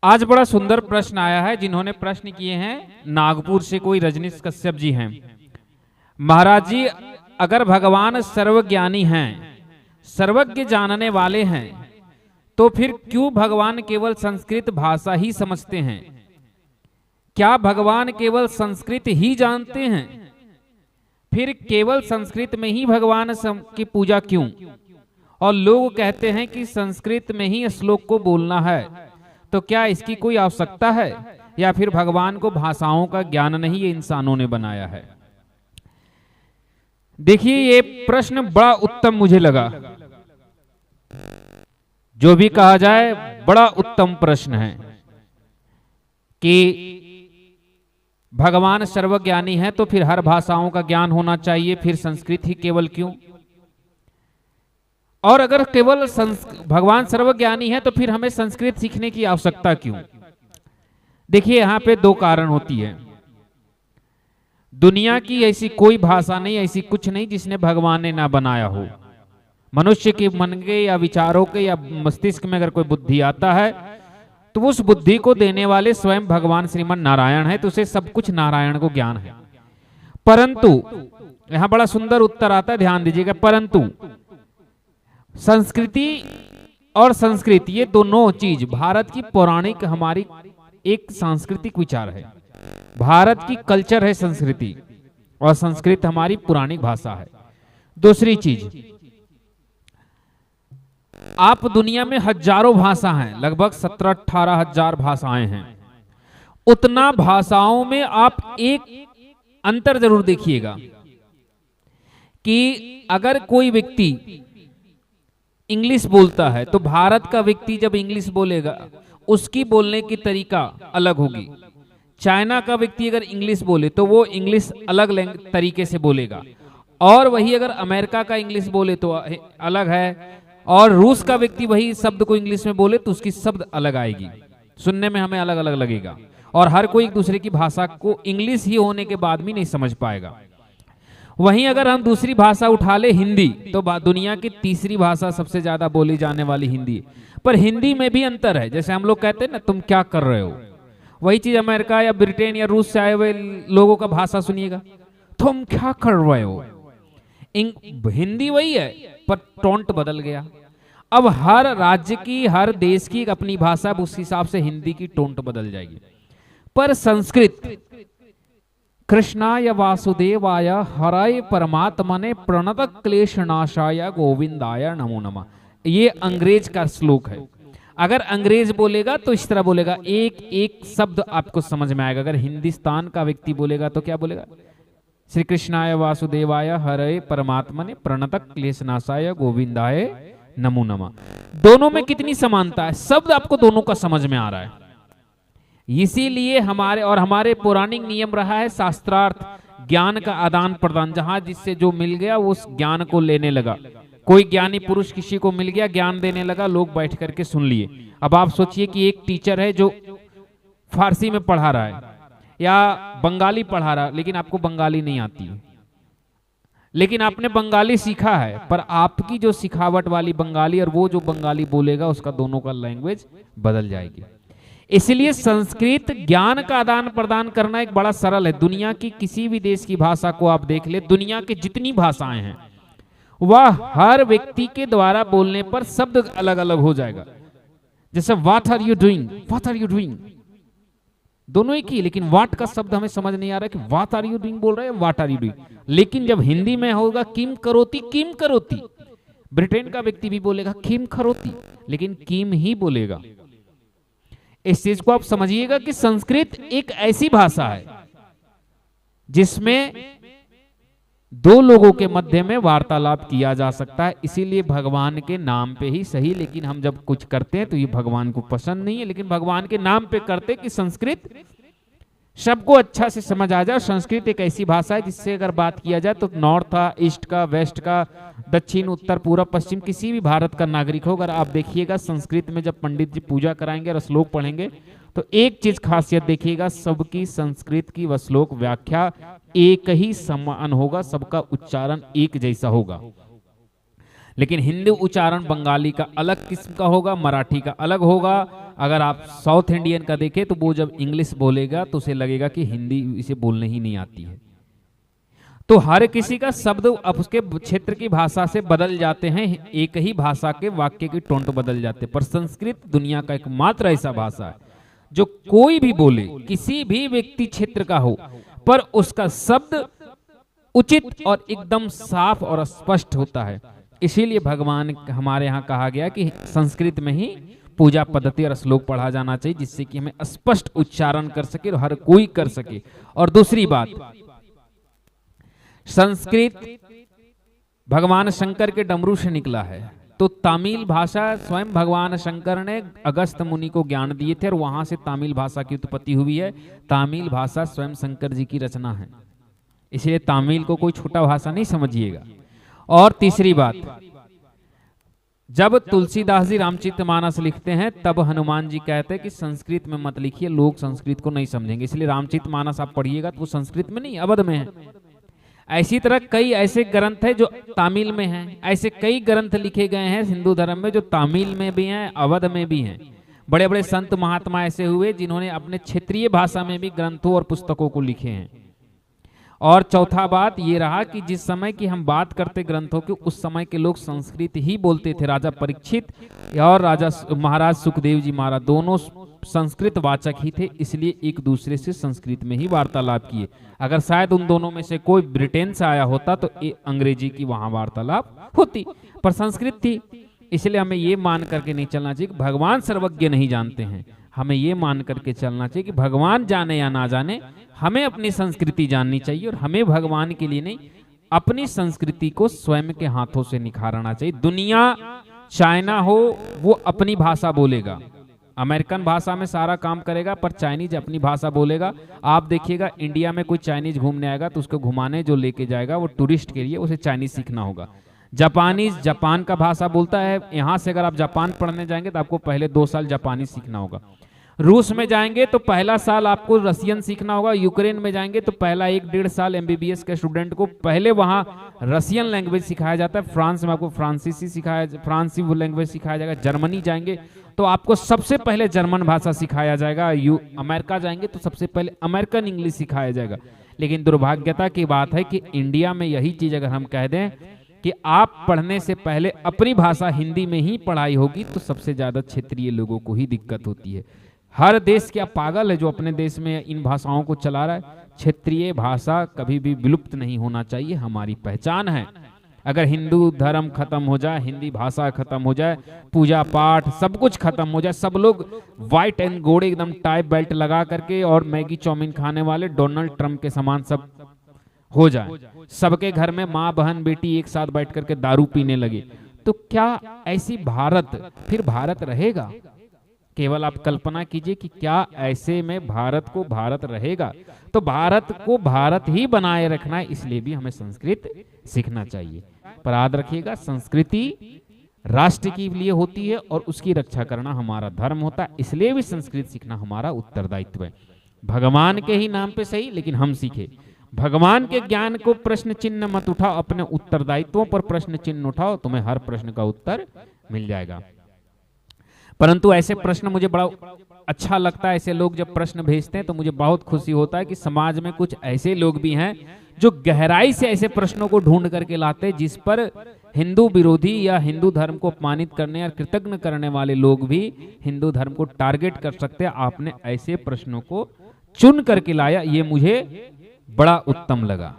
आज बड़ा सुंदर प्रश्न आया है। जिन्होंने प्रश्न किए हैं नागपुर से कोई रजनीश कश्यप जी हैं। महाराज जी, अगर भगवान सर्वज्ञानी हैं, सर्वज्ञ जानने वाले हैं, तो फिर क्यों भगवान केवल संस्कृत भाषा ही समझते हैं? क्या भगवान केवल संस्कृत ही जानते हैं? फिर केवल संस्कृत में ही भगवान की पूजा क्यों? और लोग कहते हैं कि संस्कृत में ही श्लोक को बोलना है, तो क्या इसकी कोई आवश्यकता है, या फिर भगवान को भाषाओं का ज्ञान नहीं ये इंसानों ने बनाया है? देखिए, ये प्रश्न बड़ा उत्तम मुझे लगा। जो भी कहा जाए, बड़ा उत्तम प्रश्न है कि भगवान सर्वज्ञानी है तो फिर हर भाषाओं का ज्ञान होना चाहिए, फिर संस्कृत ही केवल क्यों? और अगर केवल भगवान सर्वज्ञानी है तो फिर हमें संस्कृत सीखने की आवश्यकता क्यों? देखिए, यहां पे दो कारण होती है। दुनिया की ऐसी कोई भाषा नहीं, ऐसी कुछ नहीं जिसने भगवान ने ना बनाया हो। मनुष्य के मन के या विचारों के या मस्तिष्क में अगर कोई बुद्धि आता है तो उस बुद्धि को देने वाले स्वयं भगवान श्रीमन नारायण है, तो उसे सब कुछ नारायण को ज्ञान है। परंतु यहां बड़ा सुंदर उत्तर आता है, ध्यान दीजिएगा। परंतु संस्कृति और संस्कृत, ये दोनों चीज भारत की पौराणिक हमारी एक सांस्कृतिक विचार है। भारत की कल्चर है संस्कृति, और संस्कृत हमारी पुरानी भाषा है। दूसरी चीज, आप दुनिया में हजारों भाषा हैं, लगभग 17-18 हजार भाषाएं हैं। उतना भाषाओं में आप एक अंतर जरूर देखिएगा कि अगर कोई व्यक्ति इंग्लिश बोलता है तो भारत का व्यक्ति जब इंग्लिश बोलेगा उसकी बोलने की तरीका अलग होगी। चाइना का व्यक्ति अगर इंग्लिश बोले तो वो इंग्लिश अलग तरीके से बोलेगा, और वही अगर अमेरिका का इंग्लिश बोले तो अलग है, और रूस का व्यक्ति वही शब्द को इंग्लिश में बोले तो उसकी शब्द अलग आएगी, सुनने में हमें अलग अलग लगेगा, और हर कोई एक दूसरे की भाषा को इंग्लिश ही होने के बाद भी नहीं समझ पाएगा। वहीं अगर हम दूसरी भाषा उठा ले हिंदी, तो दुनिया की तीसरी भाषा सबसे ज्यादा बोली जाने वाली हिंदी। पर हिंदी में भी अंतर है। जैसे हम लोग कहते हैं ना, तुम क्या कर रहे हो, वही चीज अमेरिका या ब्रिटेन या रूस से आए हुए लोगों का भाषा सुनिएगा, तुम क्या कर रहे हो। हिंदी वही है पर टोंट बदल गया। अब हर राज्य की, हर देश की अपनी भाषा, उस हिसाब से हिंदी की टोंट बदल जाएगी। पर संस्कृत, कृष्णाय वासुदेवाय हराय परमात्मने प्रणत क्लेशनाशाय गोविंदाय नमो नमः, ये अंग्रेज का श्लोक है। अगर अंग्रेज बोलेगा तो इस तरह बोलेगा, एक एक शब्द आपको समझ में आएगा। अगर हिंदुस्तान का व्यक्ति बोलेगा तो क्या बोलेगा? श्री कृष्णाय वासुदेवाय हरे परमात्मने प्रणत क्लेशनाशाय गोविंदाय नमो नमः। दोनों में कितनी समानता है, शब्द आपको दोनों का समझ में आ रहा है। इसीलिए हमारे पौराणिक नियम रहा है शास्त्रार्थ, ज्ञान का आदान प्रदान, जहां जिससे जो मिल गया वो उस ज्ञान को लेने लगा। कोई ज्ञानी पुरुष किसी को मिल गया, ज्ञान देने लगा, लोग बैठ करके सुन लिए। अब आप सोचिए कि एक टीचर है जो फारसी में पढ़ा रहा है या बंगाली पढ़ा रहा है, लेकिन आपको बंगाली नहीं आती, लेकिन आपने बंगाली सीखा है, पर आपकी जो सिखावट वाली बंगाली और वो जो बंगाली बोलेगा, उसका दोनों का लैंग्वेज बदल जाएगी। इसलिए संस्कृत ज्ञान का आदान प्रदान करना एक बड़ा सरल है। दुनिया की किसी भी देश की भाषा को आप देख ले, दुनिया की जितनी भाषाएं हैं वह हर व्यक्ति के द्वारा बोलने पर शब्द अलग अलग हो जाएगा। जैसे what are you doing, what are you doing, दोनों एक ही, लेकिन व्हाट का शब्द हमें समझ नहीं आ रहा कि व्हाट आर यू डूइंग बोल रहे हैं, व्हाट आर यू डूइंग। लेकिन जब हिंदी में होगा किम करोती, किम करोती, ब्रिटेन का व्यक्ति भी बोलेगा किम करोती, लेकिन किम ही बोलेगा। इस चीज को आप समझिएगा कि संस्कृत एक ऐसी भाषा है जिसमें दो लोगों के मध्य में वार्तालाप किया जा सकता है। इसीलिए भगवान के नाम पे ही सही, लेकिन हम जब कुछ करते हैं तो ये भगवान को पसंद नहीं है, लेकिन भगवान के नाम पे करते कि संस्कृत सबको अच्छा से समझ आ जाए। संस्कृत एक ऐसी भाषा है जिससे अगर बात किया जाए तो नॉर्थ का, ईस्ट का, वेस्ट का, दक्षिण, उत्तर, पूर्व, पश्चिम, किसी भी भारत का नागरिक हो, अगर आप देखिएगा संस्कृत में जब पंडित जी पूजा कराएंगे और श्लोक पढ़ेंगे तो एक चीज खासियत देखिएगा, सबकी संस्कृत की व श्लोक व्याख्या एक ही समान होगा, सबका उच्चारण एक जैसा होगा। लेकिन हिंदी उच्चारण बंगाली का अलग किस्म का होगा, मराठी का अलग होगा। अगर आप साउथ इंडियन का देखें तो वो जब इंग्लिश बोलेगा तो उसे लगेगा कि हिंदी इसे बोलने ही नहीं आती है। तो हर किसी का शब्द अब उसके क्षेत्र की भाषा से बदल जाते हैं, एक ही भाषा के वाक्य की टोन बदल जाते हैं। पर संस्कृत दुनिया का एकमात्र ऐसा भाषा है जो कोई भी बोले, किसी भी व्यक्ति क्षेत्र का हो, पर उसका शब्द उचित और एकदम साफ और स्पष्ट होता है। इसीलिए भगवान हमारे यहाँ कहा गया कि संस्कृत में ही पूजा पद्धति और श्लोक पढ़ा जाना चाहिए, जिससे कि हमें स्पष्ट उच्चारण कर सके और हर कोई कर सके। और दूसरी बात, संस्कृत भगवान शंकर के डमरू से निकला है, तो तमिल भाषा स्वयं भगवान शंकर ने अगस्त मुनि को ज्ञान दिए थे और वहां से तमिल भाषा की उत्पत्ति हुई है। तमिल भाषा स्वयं शंकर जी की रचना है, इसलिए तमिल को कोई छोटा भाषा नहीं समझिएगा। और तीसरी बात, जब तुलसीदास जी रामचरितमानस लिखते हैं तब हनुमान जी कहते हैं कि संस्कृत में मत लिखिए, लोग संस्कृत को नहीं समझेंगे। इसलिए रामचरितमानस आप पढ़िएगा तो वो संस्कृत में नहीं, अवध में है। ऐसी तरह कई ऐसे ग्रंथ हैं जो तमिल में हैं, ऐसे कई ग्रंथ लिखे गए हैं हिंदू धर्म में जो तमिल में भी हैं, अवध में भी हैं। बड़े बड़े संत महात्मा ऐसे हुए जिन्होंने अपने क्षेत्रीय भाषा में भी ग्रंथों और पुस्तकों को लिखे हैं। और चौथा बात ये रहा कि जिस समय की हम बात करते ग्रंथों की, उस समय के लोग संस्कृत ही बोलते थे। राजा परीक्षित और राजा महाराज सुखदेव जी महाराज दोनों संस्कृत वाचक ही थे, इसलिए एक दूसरे से संस्कृत में ही वार्तालाप किए। अगर शायद उन दोनों में से कोई ब्रिटेन से आया होता तो अंग्रेजी की वहां वार्तालाप होती, पर संस्कृत थी। इसलिए हमें ये मान करके नहीं चलना चाहिए कि भगवान सर्वज्ञ नहीं जानते हैं। हमें ये मान करके चलना चाहिए कि भगवान जाने या ना जाने, हमें अपनी संस्कृति जाननी चाहिए और हमें भगवान के लिए नहीं, अपनी संस्कृति को स्वयं के हाथों से निखारना चाहिए। दुनिया चाइना हो, वो अपनी भाषा बोलेगा, अमेरिकन भाषा में सारा काम करेगा, पर चाइनीज अपनी भाषा बोलेगा। आप देखिएगा इंडिया में कोई चाइनीज घूमने आएगा तो उसको घुमाने जो लेके जाएगा वो टूरिस्ट के लिए, उसे चाइनीज सीखना होगा। जापानीज जापान का भाषा बोलता है, यहाँ से अगर आप जापान पढ़ने जाएंगे तो आपको पहले 2 साल जापानी सीखना होगा। रूस में जाएंगे तो पहला साल आपको रसियन सीखना होगा। यूक्रेन में जाएंगे तो पहला 1-1.5 साल एमबीबीएस के स्टूडेंट को पहले वहां रसियन लैंग्वेज सिखाया जाता है। फ्रांस में आपको फ्रांसीसी लैंग्वेज सिखाया जाएगा। जर्मनी जाएंगे तो आपको सबसे पहले जर्मन भाषा सिखाया जाएगा। अमेरिका जाएंगे तो सबसे पहले अमेरिकन इंग्लिश सिखाया जाएगा। लेकिन दुर्भाग्यता की बात है कि इंडिया में यही चीज अगर हम कह दें कि आप पढ़ने से पहले अपनी भाषा हिंदी में ही पढ़ाई होगी, तो सबसे ज्यादा क्षेत्रीय लोगों को ही दिक्कत होती है। हर देश क्या पागल है जो अपने देश में इन भाषाओं को चला रहा है? क्षेत्रीय भाषा कभी भी विलुप्त नहीं होना चाहिए, हमारी पहचान है। अगर हिंदू धर्म खत्म हो जाए, हिंदी भाषा खत्म हो जाए, पूजा पाठ सब कुछ खत्म हो जाए, सब लोग व्हाइट एंड गोल्ड एकदम टाई बेल्ट लगा करके और मैगी चाउमीन खाने वाले डोनाल्ड ट्रंप के समान सब हो जाए, सबके घर में माँ बहन बेटी एक साथ बैठ करके दारू पीने लगे, तो क्या ऐसी भारत फिर भारत रहेगा? केवल आप कल्पना कीजिए कि क्या ऐसे में भारत को भारत रहेगा? तो भारत को भारत ही बनाए रखना है, इसलिए भी हमें संस्कृत सीखना चाहिए। पर याद रखिएगा, संस्कृति राष्ट्र के लिए होती है और उसकी रक्षा करना हमारा धर्म होता है, इसलिए भी संस्कृत सीखना हमारा उत्तरदायित्व है। भगवान के ही नाम पे सही, लेकिन हम सीखे। भगवान के ज्ञान को प्रश्न चिन्ह मत उठाओ, अपने उत्तरदायित्वों पर प्रश्न चिन्ह उठाओ, तुम्हें हर प्रश्न का उत्तर मिल जाएगा। परंतु ऐसे प्रश्न मुझे बड़ा अच्छा लगता है, ऐसे लोग जब प्रश्न भेजते हैं तो मुझे बहुत खुशी होता है कि समाज में कुछ ऐसे लोग भी हैं जो गहराई से ऐसे प्रश्नों को ढूंढ करके लाते हैं, जिस पर हिंदू विरोधी या हिंदू धर्म को अपमानित करने या कृतज्ञ करने वाले लोग भी हिंदू धर्म को टारगेट कर सकते हैं। आपने ऐसे प्रश्नों को चुन करके लाया, ये मुझे बड़ा उत्तम लगा।